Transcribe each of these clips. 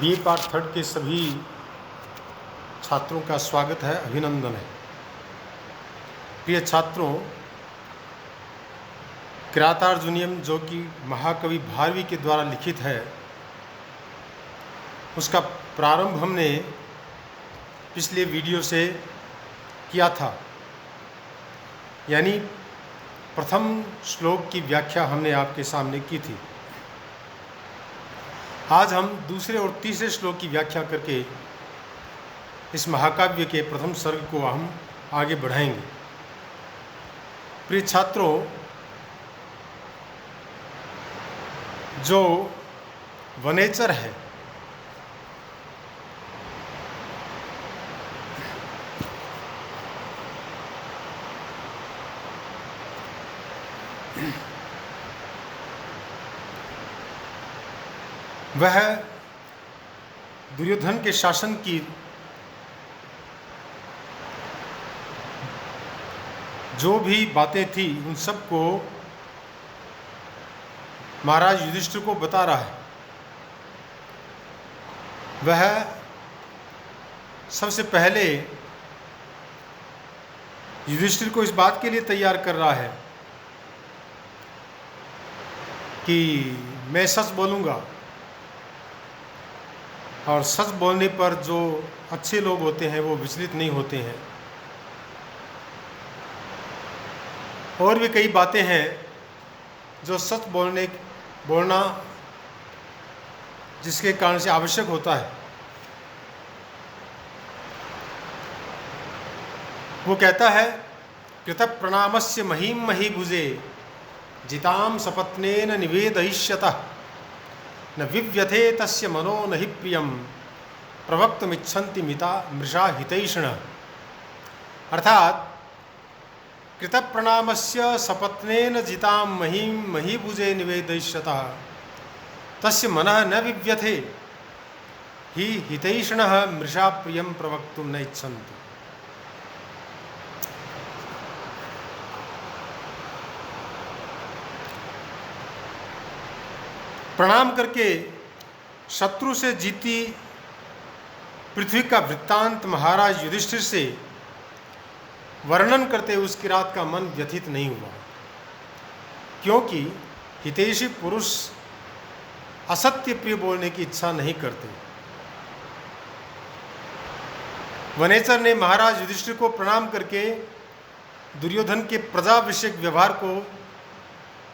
BA part third के सभी छात्रों का स्वागत है, अभिनंदन है। प्रिय छात्रों, किरातार्जुनीयम जो कि महाकवि भारवी के द्वारा लिखित है, उसका प्रारंभ हमने पिछले वीडियो से किया था। यानी प्रथम श्लोक की व्याख्या हमने आपके सामने की थी। आज हम दूसरे और तीसरे श्लोक की व्याख्या करके इस महाकाव्य के प्रथम सर्ग को हम आगे बढ़ाएंगे। प्रिय छात्रों, जो वनेचर है वह दुर्योधन के शासन की जो भी बातें थी उन सबको महाराज युधिष्ठिर को बता रहा है। वह सबसे पहले युधिष्ठिर को इस बात के लिए तैयार कर रहा है कि मैं सच बोलूँगा, और सच बोलने पर जो अच्छे लोग होते हैं वो विचलित नहीं होते हैं। और भी कई बातें हैं जो सच बोलना जिसके कारण से आवश्यक होता है। वो कहता है, कृतः प्रणामस्य महीम महीभुजे जिताम सपत्नेन निवेदयिष्यतः न विव्यथे तस्य मनो न हि प्रियम प्रवक्तुमिच्छन्ति मिता मृषा हितैषिण। अर्थात कृत प्रणामस्य सपत्नेन जिताम महीम महीभुजे निवेदयिष्यतः तस्य मनः न विव्यथे हि हितैषिणः मृषा प्रियम प्रवक्तुं न इच्छन्ति। प्रणाम करके शत्रु से जीती पृथ्वी का वृत्तांत महाराज युधिष्ठिर से वर्णन करते उस किरात का मन व्यथित नहीं हुआ, क्योंकि हितैषी पुरुष असत्य प्रिय बोलने की इच्छा नहीं करते। वनेचर ने महाराज युधिष्ठिर को प्रणाम करके दुर्योधन के प्रजा विषयक व्यवहार को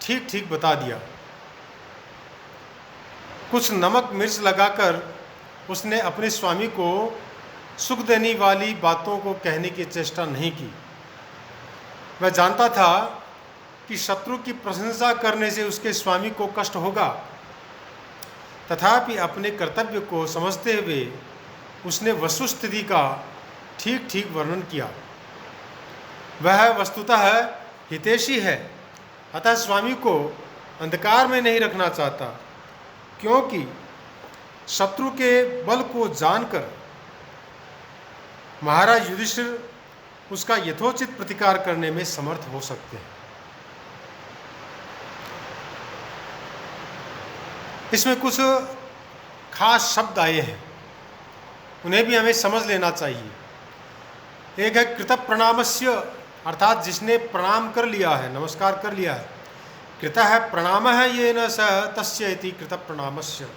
ठीक ठीक बता दिया। कुछ नमक मिर्च लगाकर उसने अपने स्वामी को सुख देने वाली बातों को कहने की चेष्टा नहीं की। वह जानता था कि शत्रु की प्रशंसा करने से उसके स्वामी को कष्ट होगा, तथापि अपने कर्तव्य को समझते हुए उसने वस्तुस्थिति का ठीक ठीक वर्णन किया। वह वस्तुतः हितैषी है, अतः स्वामी को अंधकार में नहीं रखना चाहता, क्योंकि शत्रु के बल को जानकर महाराज युधिष्ठिर उसका यथोचित प्रतिकार करने में समर्थ हो सकते हैं। इसमें कुछ खास शब्द आए हैं, उन्हें भी हमें समझ लेना चाहिए। एक है कृत प्रणामस्य, अर्थात जिसने प्रणाम कर लिया है, नमस्कार कर लिया है। कृतः है प्रणाम है ये न स तस्य इति कृत प्रणामस्य,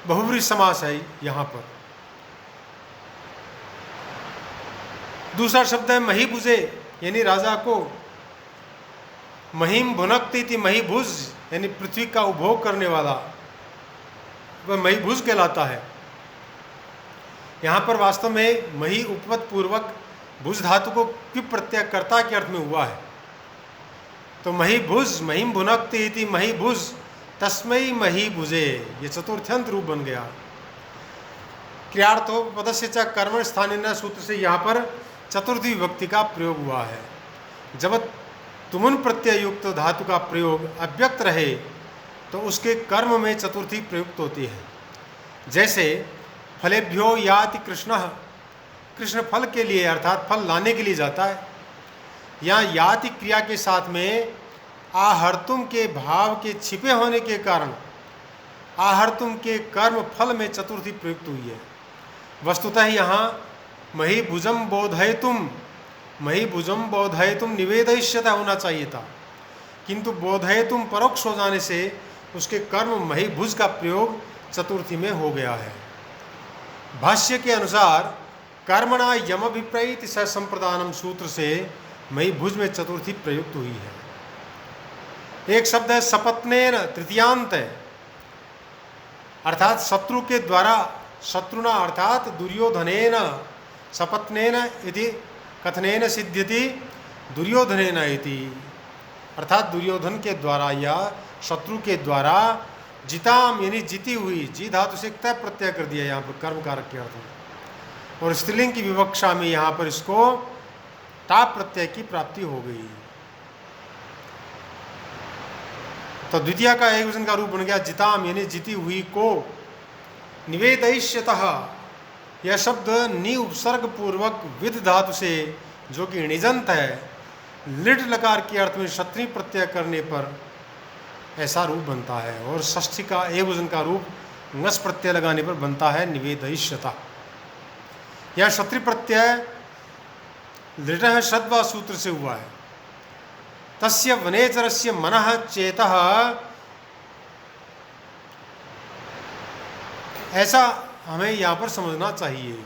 बहुव्रीहि समास है यहाँ पर। दूसरा शब्द है महीभुजे, यानी राजा को महीम भुनक्ति इति महीभुज, यानी पृथ्वी का उपभोग करने वाला, वह महीभुज कहलाता है। यहाँ पर वास्तव में मही उपपद पूर्वक भुज धातु को क्यों प्रत्ययकर्ता के अर्थ में हुआ है। तो महीभुज, महीम भुनक्ति इति महीभुज तस्मै महीभुजे, ये चतुर्थ्यंत रूप बन गया। क्रियार्थोपपदस्य च कर्मण स्थानेन सूत्र से यहाँ पर चतुर्थी विभक्ति का प्रयोग हुआ है। जब तुमुन प्रत्यय युक्त धातु का प्रयोग अव्यक्त रहे तो उसके कर्म में चतुर्थी प्रयुक्त होती है। जैसे फलेभ्यो याति कृष्णः, कृष्ण फल के लिए अर्थात फल लाने के लिए जाता है। यहाँ याति क्रिया के साथ में आहर्तुम के भाव के छिपे होने के कारण आहर्तुम के कर्म फल में चतुर्थी प्रयुक्त हुई है। वस्तुतः यहाँ मही भुजम बोधयतुम निवेदयिष्यता होना चाहिए था, किंतु बोधयतुम परोक्ष हो जाने से उसके कर्म मही भुज का प्रयोग चतुर्थी में हो गया है। भाष्य के अनुसार कर्मणा यम विप्रयित स संप्रदानम सूत्र से मही भुज में चतुर्थी प्रयुक्त हुई है। एक शब्द है सपत्नेन तृतीयांत है, अर्थात शत्रु के द्वारा, शत्रुना अर्थात दुर्योधनेन, सपत्नेन इति कथनेन सिद्ध्यति दुर्योधनेन इति, अर्थात दुर्योधन के द्वारा या शत्रु के द्वारा जिताम यानी जीती हुई, जी धातु से तय प्रत्यय कर दिया यहाँ पर कर्म कारक के अर्थ में, और स्त्रीलिंग की विवक्षा में यहाँ पर इसको टाप प्रत्यय की प्राप्ति हो गई। तो द्वितीय का एक वचन का रूप बन गया जिताम यानी जीती हुई को। निवेदयिष्यतः यह शब्द नि उपसर्ग पूर्वक विद धातु से, जो कि णिजंत है, लिट लकार के अर्थ में क्षत्रिय प्रत्यय करने पर ऐसा रूप बनता है, और षष्ठी का एक वचन का रूप ngस प्रत्यय लगाने पर बनता है निवेदयिष्यता। यह क्षत्रिय प्रत्यय लिट श्रद्धा सूत्र से हुआ है। तस्य वनेचरस्य मनः चेतः, ऐसा हमें यहाँ पर समझना चाहिए।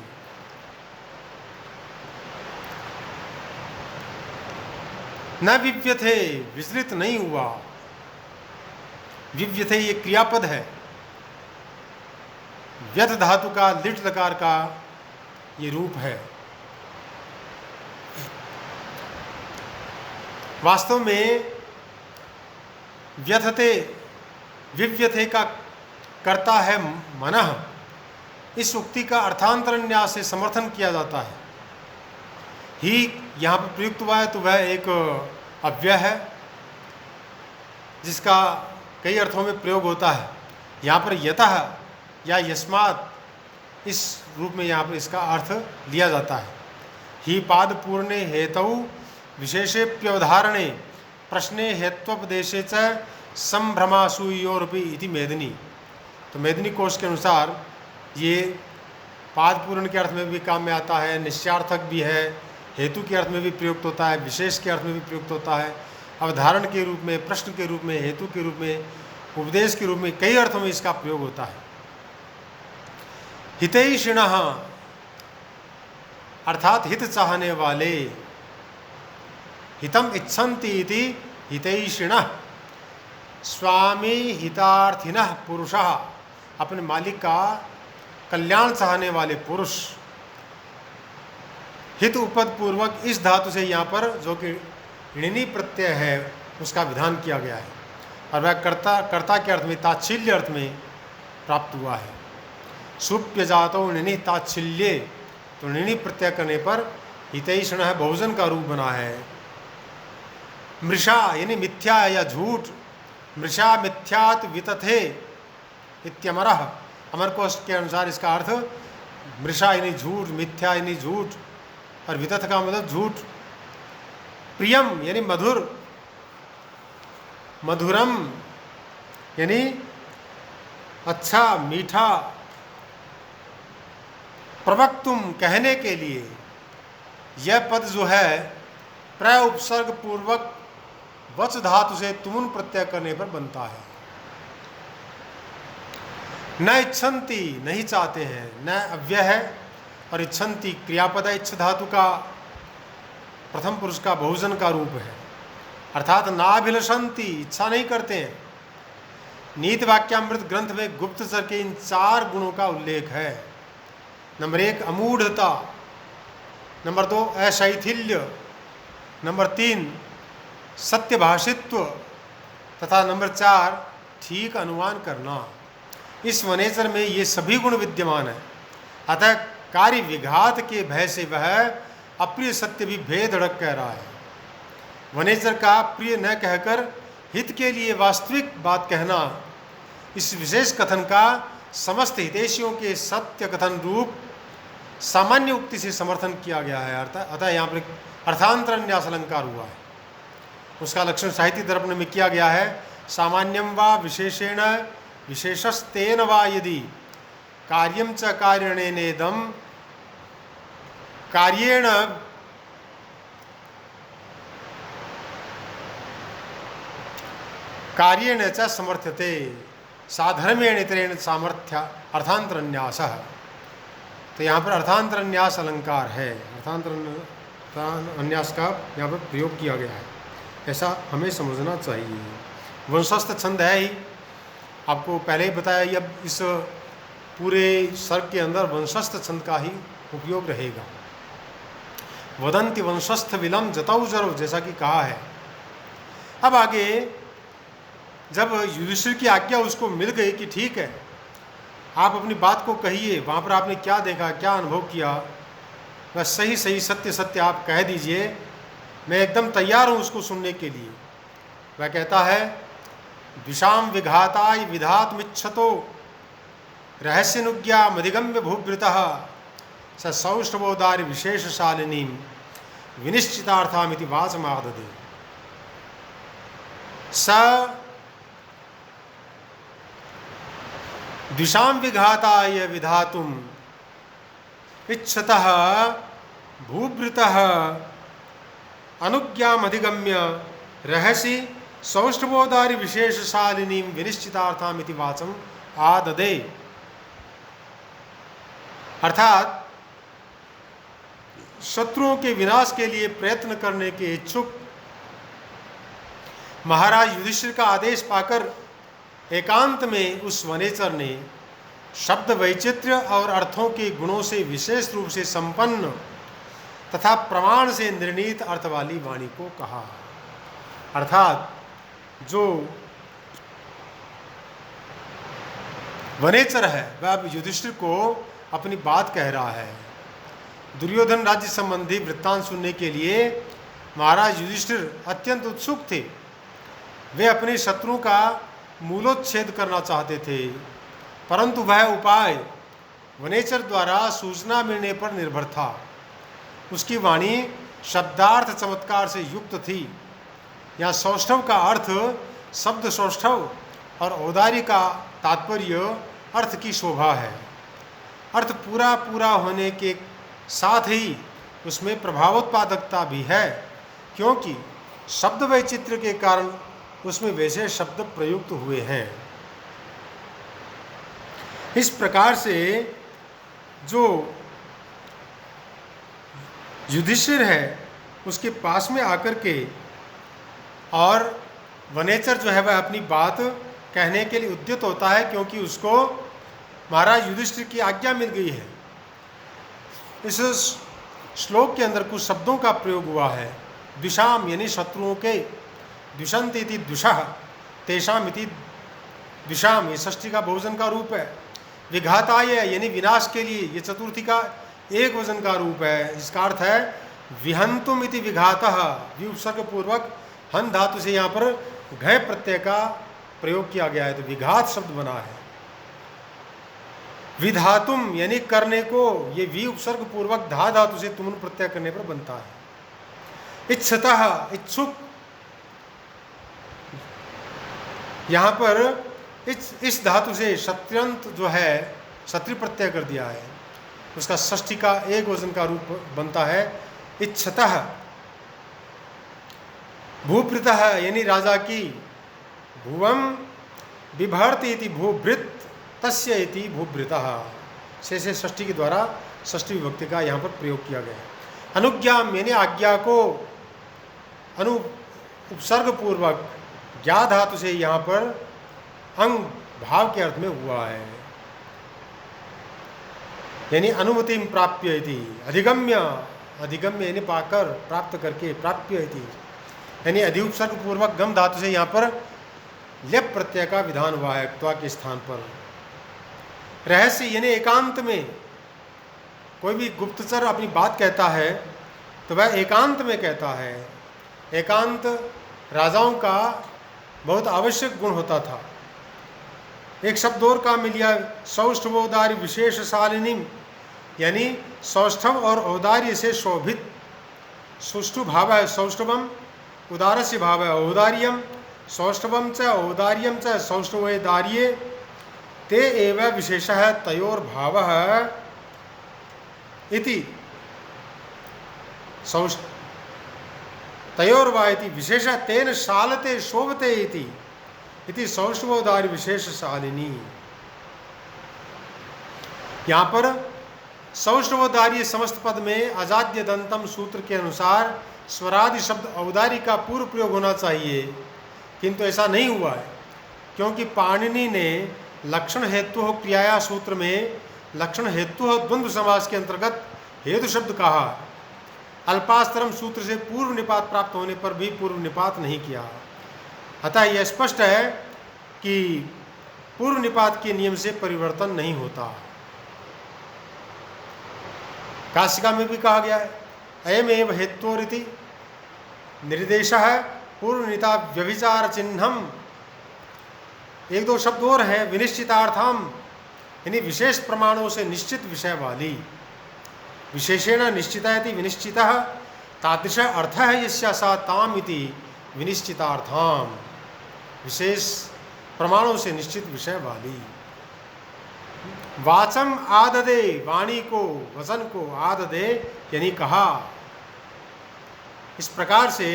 न विव्यथे, विचलित नहीं हुआ। विव्यथे ये क्रियापद है, व्यथ धातु का लिट लकार का ये रूप है। वास्तव में व्यथते, विव्यथे का करता है मनः, इस उक्ति का अर्थांतरन्यास से समर्थन किया जाता है। ही यहाँ पर प्रयुक्त हुआ है तो वह एक अव्यय है जिसका कई अर्थों में प्रयोग होता है। यहाँ पर यतः या यस्मात्, इस रूप में यहाँ पर इसका अर्थ लिया जाता है। ही पाद पूर्णे हेतौ विशेषेप्यवधारणे प्रश्ने हेत्वपदेशे च संभ्रमासूयोरपि इति मेदिनी। तो मेदिनी कोश के अनुसार ये पाद पूर्ण के अर्थ में भी काम में आता है, निश्चयार्थक भी है, हेतु के अर्थ में भी प्रयुक्त होता है, विशेष के अर्थ में भी प्रयुक्त होता है, अवधारण के रूप में, प्रश्न के रूप में, हेतु के रूप में, उपदेश के रूप में, कई अर्थों में इसका प्रयोग होता है। हितैषिणः अर्थात हित चाहने वाले, हितम इच्छन्ति इति हितैषिणः, स्वामी हितार्थिनः पुरुषः, अपने मालिक का कल्याण चाहने वाले पुरुष। हित उपद पूर्वक इस धातु से यहाँ पर जो कि ऋणी प्रत्यय है उसका विधान किया गया है, और वह कर्ता के अर्थ में, ताच्छिल्य अर्थ में प्राप्त हुआ है। सुप्य जातो ऋणी ताच्छिल्ये, तो ऋणी प्रत्यय करने पर हितैषण है बहुजन का रूप बना है। मृषा यानी मिथ्या या झूठ, मृषा मिथ्यात वितथे इत्यमरः, अमर कोश के अनुसार इसका अर्थ मृषा यानी झूठ, मिथ्या यानी झूठ, और वितथ का मतलब झूठ। प्रियम यानी मधुर, मधुरम यानी अच्छा मीठा, प्रवक्तुम कहने के लिए, यह पद जो है प्र उपसर्ग पूर्वक वच धातु से तुमुन प्रत्यय करने पर बनता है। न इच्छन्ति नहीं चाहते हैं, न अव्यय है, और इच्छन्ति क्रियापद है, इच्छ धातु का प्रथम पुरुष का बहुजन का रूप है, अर्थात नाभिलषन्ति, इच्छा नहीं करते हैं। नीति वाक्यामृत ग्रंथ में गुप्तचर के इन 4 गुणों का उल्लेख है। नंबर 1 अमूढ़ता, नंबर 2 अशैथिल्य, नंबर 3 सत्यभाषित्व, तथा नंबर 4 ठीक अनुमान करना। इस वनेचर में ये सभी गुण विद्यमान है, अतः कार्य विघात के भय से वह अप्रिय सत्य भी भेद अड़क कह रहा है। वनेचर का प्रिय न कहकर हित के लिए वास्तविक बात कहना, इस विशेष कथन का समस्त हितैषियों के सत्य कथन रूप सामान्य उक्ति से समर्थन किया गया है। अतः यहाँ पर अर्थांतरन्यास अलंकार हुआ है। उसका लक्षण साहित्य दर्पण में किया गया है। सामान्यम वा विशेषेण विशेषस्तेन वा यदि कार्यं च कार्यणेनेदं कार्येण कार्येण च समर्थ्यते साधर्मेण इतरेण सामर्थ्य अर्थांतरन्यासः। तो यहाँ पर अर्थांतरन्यास अलंकार है, अर्थांतरन्यास का यहाँ पर प्रयोग किया गया है, ऐसा हमें समझना चाहिए। वंशस्थ छंद है ही, आपको पहले ही बताया, अब इस पूरे सर्ग के अंदर वंशस्थ छंद का ही उपयोग रहेगा। वदंति वंशस्थ विलम जतौ जरौ, जैसा कि कहा है। अब आगे जब युधिष्ठिर की आज्ञा उसको मिल गई कि ठीक है आप अपनी बात को कहिए, वहाँ पर आपने क्या देखा, क्या अनुभव किया, वह सही सही सत्य सत्य आप कह दीजिए, मैं एकदम तैयार हूँ उसको सुनने के लिए। वह कहता है द्विषाम विघाताय विधातमिच्छतो रहस्यनुज्ञा मधिगम्य भूभृतः स सौष्ठवोदार्य विशेषशालिनीं विनिश्चितार्थामिति वाचमाददे। स द्विषाम विघाताय विधातुम इच्छतः भूभृतः अनुज्ञाम अधिगम्य रहसि सौष्ठवोदार्य विशेषशालिनीं विनिश्चितार्थामिति वाचम आददे। अर्थात शत्रुओं के विनाश के लिए प्रयत्न करने के इच्छुक महाराज युधिष्ठिर का आदेश पाकर एकांत में उस वनेचर ने शब्द वैचित्र्य और अर्थों के गुणों से विशेष रूप से संपन्न तथा प्रमाण से निर्णीत अर्थ वाली वाणी को कहा। अर्थात जो वनेचर है वह अब युधिष्ठिर को अपनी बात कह रहा है। दुर्योधन राज्य संबंधी वृत्तांत सुनने के लिए महाराज युधिष्ठिर अत्यंत उत्सुक थे। वे अपने शत्रुओं का मूलोच्छेद करना चाहते थे, परंतु वह उपाय वनेचर द्वारा सूचना मिलने पर निर्भर था। उसकी वाणी शब्दार्थ चमत्कार से युक्त थी। यहाँ सौष्ठव का अर्थ शब्द सौष्ठव और औदार्य का तात्पर्य अर्थ की शोभा है। अर्थ पूरा पूरा होने के साथ ही उसमें प्रभावोत्पादकता भी है, क्योंकि शब्द वैचित्र्य के कारण उसमें वैसे शब्द प्रयुक्त हुए हैं। इस प्रकार से जो युधिष्ठिर है उसके पास में आकर के और वनेचर जो है वह अपनी बात कहने के लिए उद्यत होता है, क्योंकि उसको महाराज युधिष्ठिर की आज्ञा मिल गई है। इस श्लोक के अंदर कुछ शब्दों का प्रयोग हुआ है। द्विषाम यानी शत्रुओं के, द्विषन्ति इति द्विषः, तेषाम इति द्विषाम, ये षष्ठी का बहुवचन का रूप है। विघाताय यानी विनाश के लिए, ये चतुर्थी का एक वचन का रूप है। इसका अर्थ है विहंतुम इति विघातः, विउपसर्ग पूर्वक हन धातु से यहाँ पर घय प्रत्यय का प्रयोग किया गया है, तो विघात शब्द बना है। विधातुम यानी करने को, ये वि उपसर्ग पूर्वक धा धातु से तुम प्रत्यय करने पर बनता है। इच्छतः इच्छुक, यहाँ पर इस धातु से शत्र्यंत जो है शत्रु प्रत्यय कर दिया है, उसका षष्ठी का एक वचन का रूप बनता है इच्छतः। भूभृतः यानी राजा की, भुवम बिभर्ति इति भूभृत तस्य इति भूभृतः, से षष्ठी के द्वारा षष्ठी विभक्ति का यहाँ पर प्रयोग किया गया है। अनुज्ञाम यानी आज्ञा को, अनु उपसर्ग पूर्वक ज्ञा धातु से यहाँ पर अंग भाव के अर्थ में हुआ है, यानी अनुमति प्राप्य इति। अधिगम्य, अधिगम्य यानी पाकर, प्राप्त करके, प्राप्य इति यानी अधि उपसर्ग पूर्वक गम धातु से यहाँ पर लेप प्रत्यय का विधान हुआ है त्वा के स्थान पर। रहस्य यानी एकांत में, कोई भी गुप्तचर अपनी बात कहता है तो वह एकांत में कहता है। एकांत राजाओं का बहुत आवश्यक गुण होता था। एक शब्द और काम मिल गया, सौष्ठवोदार्य विशेषशालिनीम, यानी सौष्ठव और औदार्य से शोभित। सुष्ठु भाव है सौष्ठवम, उदारस्य भाव है औदार्यम, सौष्ठवम च औदार्यम च सौष्ठवोदार्ये ते एव विशेषः तयोर्भावः इति तयोर्वा इति विशेषः तेन शालते शोभते इति सौष्ठवोदार्य विशेषशालिनी। यहाँ पर सौष्ठवोदार्य समस्त पद में अजाद्य दंतम सूत्र के अनुसार स्वरादि शब्द औदार्य का पूर्व प्रयोग होना चाहिए, किंतु ऐसा नहीं हुआ है, क्योंकि पाणिनि ने लक्षण हेतु क्रियाया सूत्र में लक्षण हेतु द्वंद्व समास के अंतर्गत हेतु शब्द कहा। अल्पास्तरम सूत्र से पूर्व निपात प्राप्त होने पर भी पूर्व निपात नहीं किया। अतः यह स्पष्ट है कि पूर्व निपात के नियम से परिवर्तन नहीं होता। काशिका में भी कहा गया है अयम एव हेतुरिति निर्देशः पूर्वनिता व्यभिचार चिन्हम। एक दो शब्द और है विनिश्चितार्थम, यानी विशेष प्रमाणों से निश्चित विषय वाली। विशेषेण निश्चितः विनिश्चितः तादृश अर्थ है यस्या सा ताम इति विनिश्चितार्थम, विशेष प्रमाणों से निश्चित विषय वाली। वाचम आददे, वाणी को वचन को आददे यानी कहा। इस प्रकार से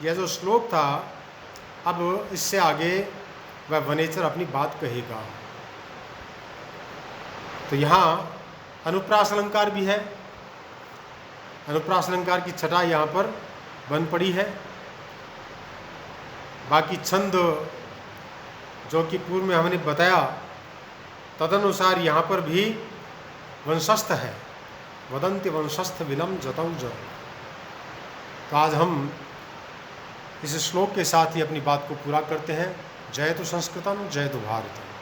यह जो श्लोक था, अब इससे आगे वह वनेचर अपनी बात कहेगा। तो यहाँ अनुप्रास अलंकार भी है। अनुप्रास अलंकार की छटा यहाँ पर बन पड़ी है। बाकी छंद जो कि पूर्व में हमने बताया तदनुसार यहाँ पर भी वंशस्थ है। वदंति वंशस्थ विलम जतौ ज। तो आज हम इस श्लोक के साथ ही अपनी बात को पूरा करते हैं। जयतु संस्कृतम, जयतु भारतम।